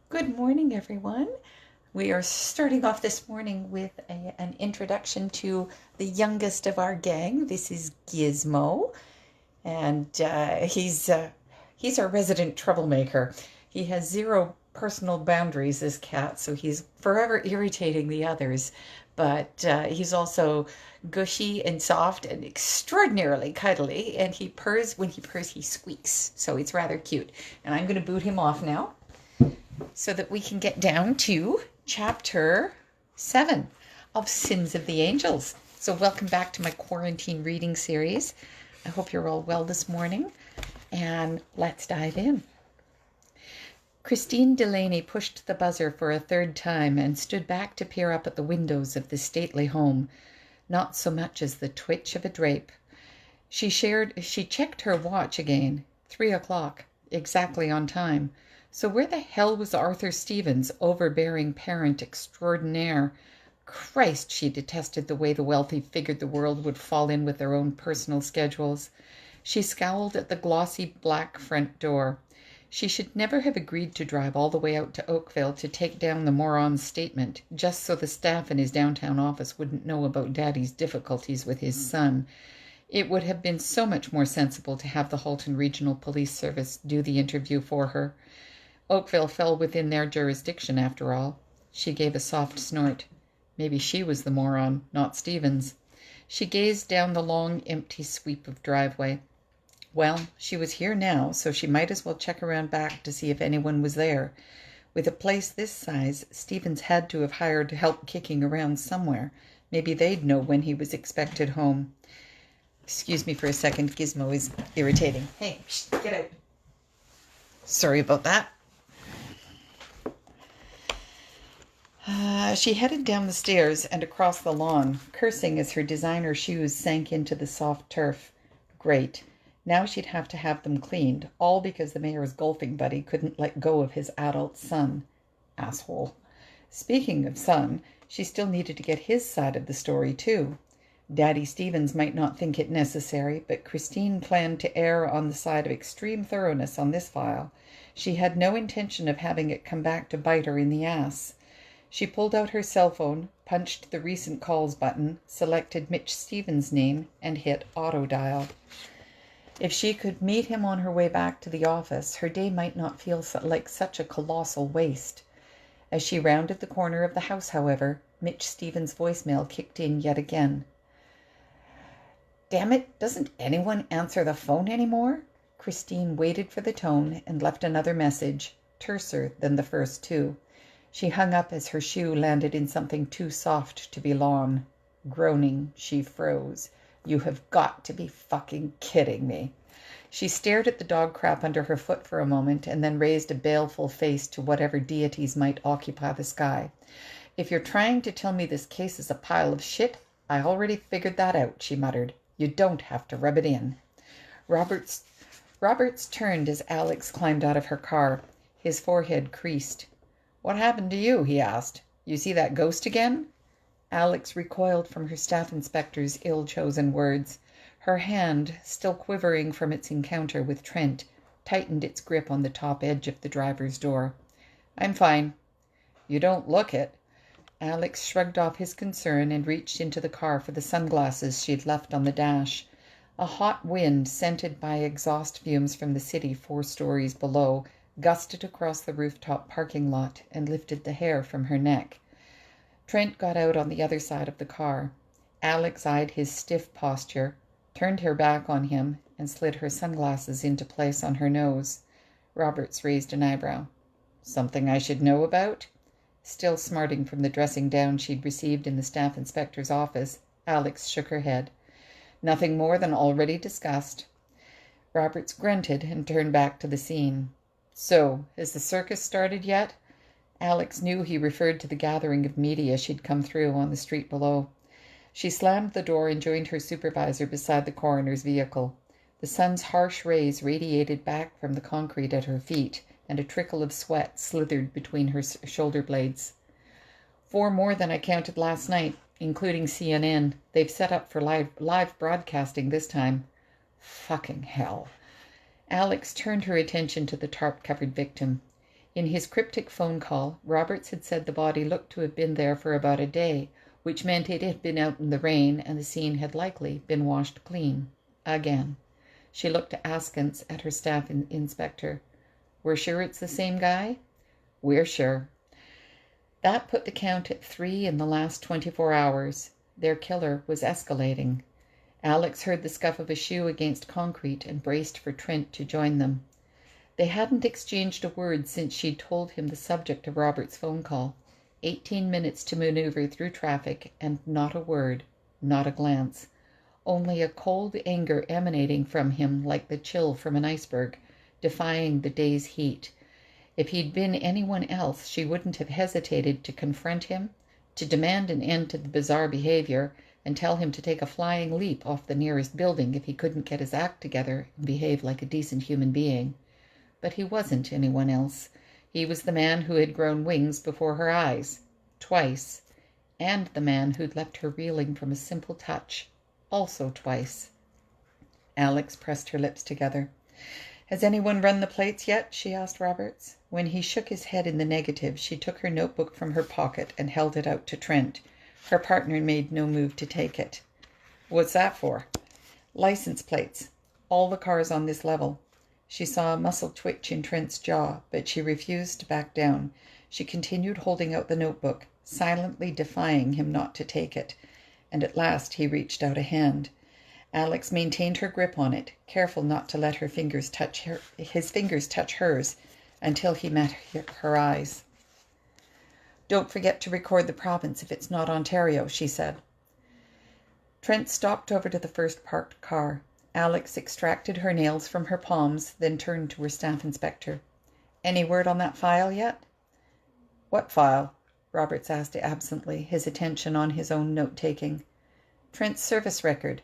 Good morning, everyone. We are starting off this morning with an introduction to the youngest of our gang. This is Gizmo, and he's our resident troublemaker. He has zero personal boundaries, this cat, so he's forever irritating the others. But he's also gushy and soft and extraordinarily cuddly, and he purrs. When he purrs, he squeaks, so it's rather cute. And I'm going to boot him off now so that we can get down to chapter 7 of Sins of the Angels. So welcome back to my quarantine reading series. I hope you're all well this morning, and let's dive in. Christine Delaney pushed the buzzer for a third time and stood back to peer up at the windows of the stately home, not so much as the twitch of a drape. She checked her watch again. 3 o'clock, exactly on time. So where the hell was Arthur Stevens, overbearing parent extraordinaire? Christ, she detested the way the wealthy figured the world would fall in with their own personal schedules. She scowled at the glossy black front door. She should never have agreed to drive all the way out to Oakville to take down the moron's statement, just so the staff in his downtown office wouldn't know about Daddy's difficulties with his son. It would have been so much more sensible to have the Halton Regional Police Service do the interview for her. Oakville fell within their jurisdiction, after all. She gave a soft snort. Maybe she was the moron, not Stevens. She gazed down the long, empty sweep of driveway. Well, she was here now, so she might as well check around back to see if anyone was there. With a place this size, Stevens had to have hired help kicking around somewhere. Maybe they'd know when he was expected home. Excuse me for a second, Gizmo is irritating. Hey, get out. Sorry about that. She headed down the stairs and across the lawn, cursing as her designer shoes sank into the soft turf. Great. Now she'd have to have them cleaned, all because the mayor's golfing buddy couldn't let go of his adult son. Asshole. Speaking of son, she still needed to get his side of the story, too. Daddy Stevens might not think it necessary, but Christine planned to err on the side of extreme thoroughness on this file. She had no intention of having it come back to bite her in the ass. She pulled out her cell phone, punched the recent calls button, selected Mitch Stevens' name, and hit auto dial. If she could meet him on her way back to the office, her day might not feel like such a colossal waste. As she rounded the corner of the house, however, Mitch Stevens' voicemail kicked in yet again. Damn it, doesn't anyone answer the phone anymore? Christine waited for the tone and left another message, terser than the first two. She hung up as her shoe landed in something too soft to be lawn. Groaning, she froze. You have got to be fucking kidding me. She stared at the dog crap under her foot for a moment and then raised a baleful face to whatever deities might occupy the sky. If you're trying to tell me this case is a pile of shit, I already figured that out, she muttered. You don't have to rub it in. Roberts turned as Alex climbed out of her car. His forehead creased. What happened to you? He asked. You see that ghost again? Alex recoiled from her staff inspector's ill-chosen words. Her hand, still quivering from its encounter with Trent, tightened its grip on the top edge of the driver's door. I'm fine. You don't look it. Alex shrugged off his concern and reached into the car for the sunglasses she'd left on the dash. A hot wind, scented by exhaust fumes from the city 4 stories below, gusted across the rooftop parking lot and lifted the hair from her neck. Trent got out on the other side of the car. Alex eyed his stiff posture, turned her back on him, and slid her sunglasses into place on her nose. Roberts raised an eyebrow. Something I should know about? Still smarting from the dressing down she'd received in the staff inspector's office, Alex shook her head. Nothing more than already discussed. Roberts grunted and turned back to the scene. So, has the circus started yet? Alex knew he referred to the gathering of media she'd come through on the street below. She slammed the door and joined her supervisor beside the coroner's vehicle. The sun's harsh rays radiated back from the concrete at her feet, and a trickle of sweat slithered between her shoulder blades. 4 more than I counted last night, including CNN. They've set up for live broadcasting this time. Fucking hell. Alex turned her attention to the tarp-covered victim. In his cryptic phone call, Roberts had said the body looked to have been there for about a day, which meant it had been out in the rain and the scene had likely been washed clean. Again. She looked askance at her staff inspector. "We're sure it's the same guy?" "We're sure." That put the count at 3 in the last 24 hours. Their killer was escalating. Alex heard the scuff of a shoe against concrete and braced for Trent to join them. They hadn't exchanged a word since she'd told him the subject of Robert's phone call. 18 minutes to maneuver through traffic, and not a word, not a glance. Only a cold anger emanating from him like the chill from an iceberg, defying the day's heat. If he'd been anyone else, she wouldn't have hesitated to confront him, to demand an end to the bizarre behavior, and tell him to take a flying leap off the nearest building if he couldn't get his act together and behave like a decent human being. But he wasn't anyone else. He was the man who had grown wings before her eyes, twice, and the man who'd left her reeling from a simple touch, also twice. Alex pressed her lips together. "Has anyone run the plates yet?" she asked Roberts. When he shook his head in the negative, she took her notebook from her pocket and held it out to Trent. Her partner made no move to take it. "What's that for?" "License plates. All the cars on this level." She saw a muscle twitch in Trent's jaw, but she refused to back down. She continued holding out the notebook, silently defying him not to take it, and at last he reached out a hand. Alex maintained her grip on it, careful not to let his fingers touch hers, until he met her eyes. "Don't forget to record the province if it's not Ontario," she said. Trent stalked over to the first parked car. Alex extracted her nails from her palms, then turned to her staff inspector. "Any word on that file yet?" "What file?" Roberts asked absently, his attention on his own note-taking. "Trent's service record."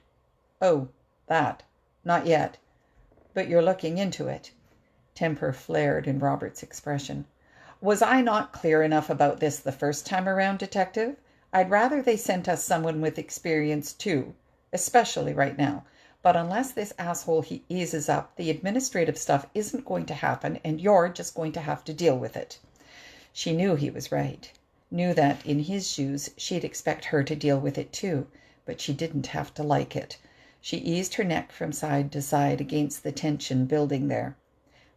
"Oh, that. Not yet. But you're looking into it." Temper flared in Robert's expression. "Was I not clear enough about this the first time around, Detective? I'd rather they sent us someone with experience, too, especially right now. But unless this asshole he eases up, the administrative stuff isn't going to happen, and you're just going to have to deal with it." She knew he was right, knew that, in his shoes, she'd expect her to deal with it too, but she didn't have to like it. She eased her neck from side to side against the tension building there.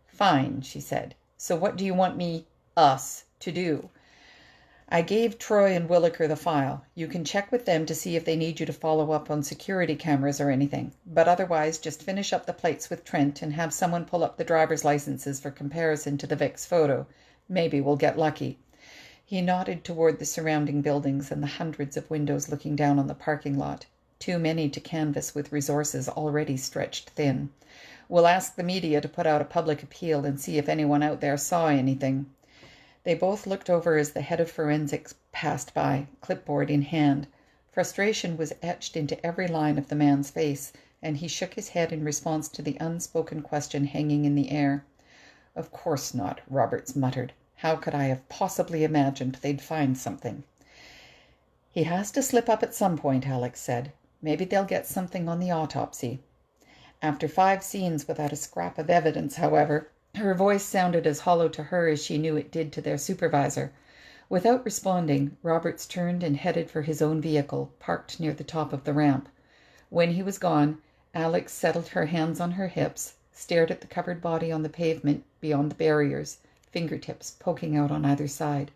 "Fine," she said. "So what do you want us, to do?" "I gave Troy and Williker the file. You can check with them to see if they need you to follow up on security cameras or anything. But otherwise, just finish up the plates with Trent and have someone pull up the driver's licenses for comparison to the Vic's photo. Maybe we'll get lucky." He nodded toward the surrounding buildings and the hundreds of windows looking down on the parking lot. Too many to canvass with resources already stretched thin. "We'll ask the media to put out a public appeal and see if anyone out there saw anything." They both looked over as the head of forensics passed by, clipboard in hand. Frustration was etched into every line of the man's face, and he shook his head in response to the unspoken question hanging in the air. "Of course not," Roberts muttered. "How could I have possibly imagined they'd find something?" "He has to slip up at some point," Alex said. "Maybe they'll get something on the autopsy." After 5 scenes without a scrap of evidence, however, her voice sounded as hollow to her as she knew it did to their supervisor. Without responding, Roberts turned and headed for his own vehicle, parked near the top of the ramp. When he was gone, Alex settled her hands on her hips, stared at the covered body on the pavement beyond the barriers, fingertips poking out on either side.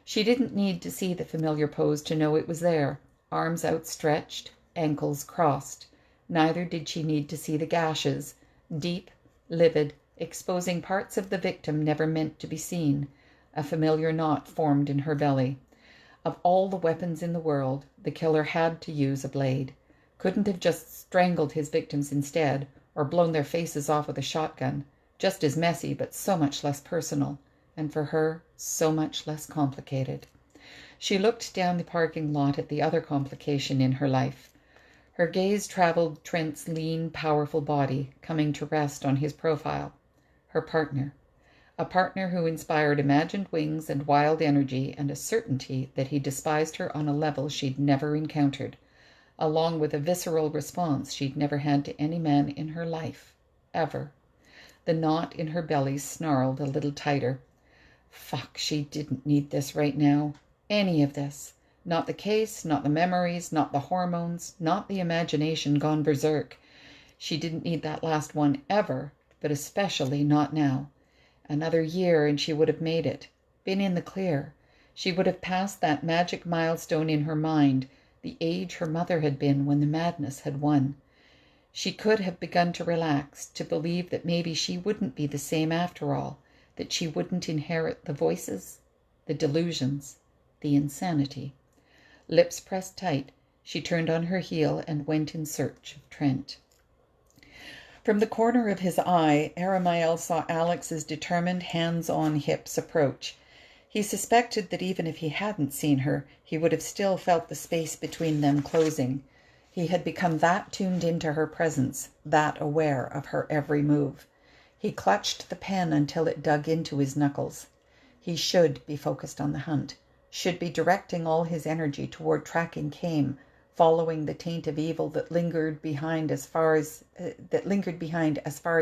She didn't need to see the familiar pose to know it was there, arms outstretched, ankles crossed. Neither did she need to see the gashes, deep, livid, exposing parts of the victim never meant to be seen. A familiar knot formed in her belly. Of all the weapons in the world, the killer had to use a blade. Couldn't have just strangled his victims instead, or blown their faces off with a shotgun. Just as messy, but so much less personal. And for her, so much less complicated. She looked down the parking lot at the other complication in her life. Her gaze traveled Trent's lean, powerful body, coming to rest on his profile. Her partner. A partner who inspired imagined wings and wild energy and a certainty that he despised her on a level she'd never encountered, along with a visceral response she'd never had to any man in her life. Ever. The knot in her belly snarled a little tighter. Fuck, she didn't need this right now. Any of this. Not the case, not the memories, not the hormones, not the imagination gone berserk. She didn't need that last one ever, but especially not now. Another year and she would have made it. Been in the clear. She would have passed that magic milestone in her mind, the age her mother had been when the madness had won. She could have begun to relax, to believe that maybe she wouldn't be the same after all, that she wouldn't inherit the voices, the delusions, the insanity. Lips pressed tight, she turned on her heel and went in search of Trent. From the corner of his eye, Aramael saw Alex's determined hands-on hips approach. He suspected that even if he hadn't seen her, he would have still felt the space between them closing. He had become that tuned into her presence, that aware of her every move. He clutched the pen until it dug into his knuckles. He should be focused on the hunt, should be directing all his energy toward tracking Kame, following the taint of evil that lingered behind as far as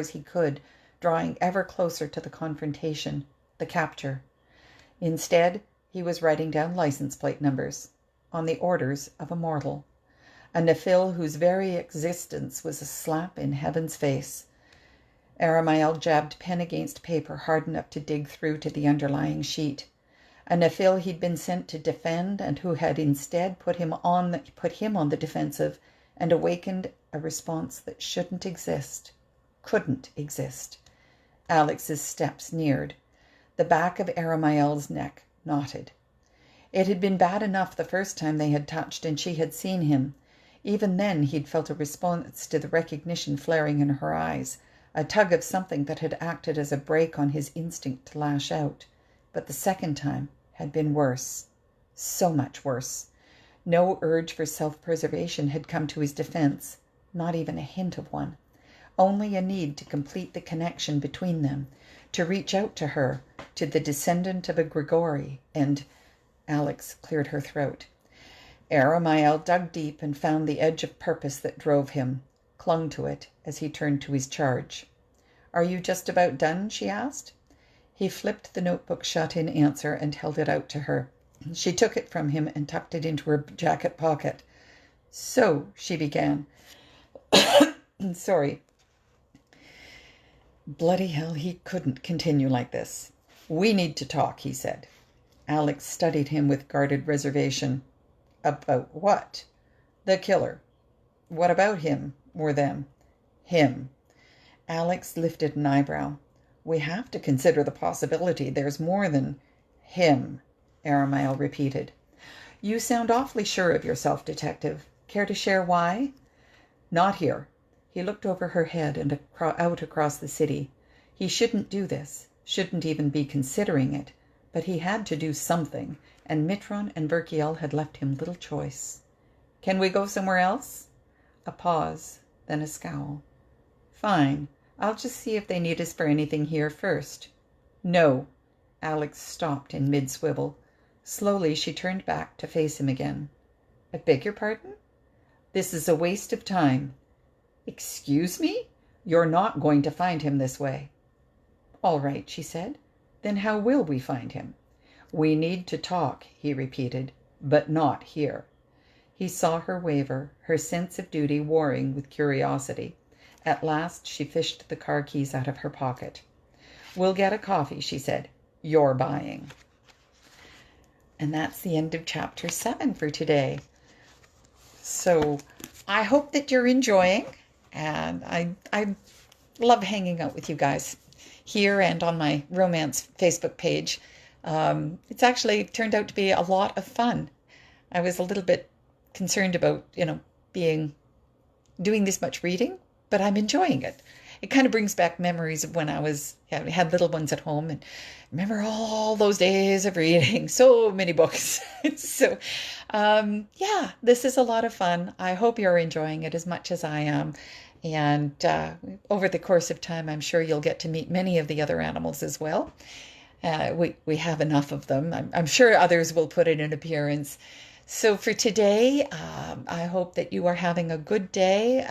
he could, drawing ever closer to the confrontation, the capture. Instead, he was writing down license plate numbers, on the orders of a mortal. A Nephil whose very existence was a slap in heaven's face. Aramael jabbed pen against paper hard enough to dig through to the underlying sheet. A Nephil he'd been sent to defend and who had instead put him on the defensive and awakened a response that shouldn't exist, couldn't exist. Alex's steps neared. The back of Aramael's neck knotted. It had been bad enough the first time they had touched and she had seen him. Even then he'd felt a response to the recognition flaring in her eyes, a tug of something that had acted as a brake on his instinct to lash out. But the second time had been worse. So much worse. No urge for self-preservation had come to his defense, not even a hint of one. Only a need to complete the connection between them, to reach out to her, to the descendant of a Grigori, and... Alex cleared her throat. Aramael dug deep and found the edge of purpose that drove him, clung to it as he turned to his charge. "Are you just about done?" she asked. He flipped the notebook shut in answer and held it out to her. She took it from him and tucked it into her jacket pocket. "So," she began. Sorry. Bloody hell, he couldn't continue like this. "We need to talk," he said. Alex studied him with guarded reservation. "About what?" "The killer." "What about him or them?" "Him." Alex lifted an eyebrow. "We have to consider the possibility there's more than him," Aramael repeated. "You sound awfully sure of yourself, Detective. Care to share why?" "Not here." He looked over her head and out across the city. He shouldn't do this, shouldn't even be considering it, but he had to do something, and Mitron and Verkiel had left him little choice. "Can we go somewhere else?" A pause, then a scowl. "Fine. I'll just see if they need us for anything here first." "No." Alex stopped in mid-swivel. Slowly she turned back to face him again. "I beg your pardon?" "This is a waste of time." "Excuse me? You're not going to find him this way." "All right," she said. "Then how will we find him?" "We need to talk," he repeated, "but not here." He saw her waver, her sense of duty warring with curiosity. At last she fished the car keys out of her pocket. "We'll get a coffee," she said. "You're buying." And that's the end of Chapter 7 for today. So I hope that you're enjoying, and I love hanging out with you guys here and on my romance Facebook page. It's actually turned out to be a lot of fun. I was a little bit concerned about, doing this much reading, but I'm enjoying it. It kind of brings back memories of when I had little ones at home, and remember all those days of reading so many books. So, this is a lot of fun. I hope you're enjoying it as much as I am. And over the course of time, I'm sure you'll get to meet many of the other animals as well. We have enough of them. I'm sure others will put in an appearance. So for today, I hope that you are having a good day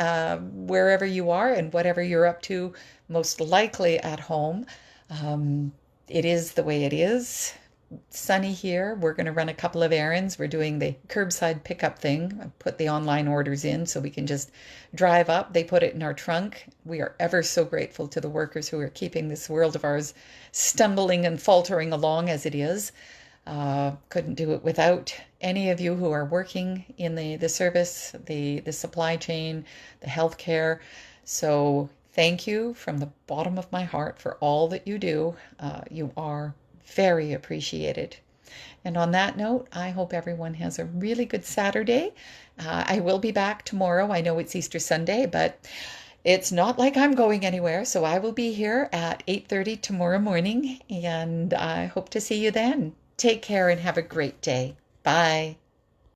wherever you are and whatever you're up to, most likely at home. it is the way it is. Sunny here. We're going to run a couple of errands. We're doing the curbside pickup thing. I put the online orders in so we can just drive up. They put it in our trunk. We are ever so grateful to the workers who are keeping this world of ours stumbling and faltering along as it is. Couldn't do it without any of you who are working in the service, the supply chain, the healthcare. So thank you from the bottom of my heart for all that you do. You are very appreciated. And on that note, I hope everyone has a really good Saturday. I will be back tomorrow. I know it's Easter Sunday, but it's not like I'm going anywhere. So I will be here at 8:30 tomorrow morning, and I hope to see you then. Take care and have a great day. Bye.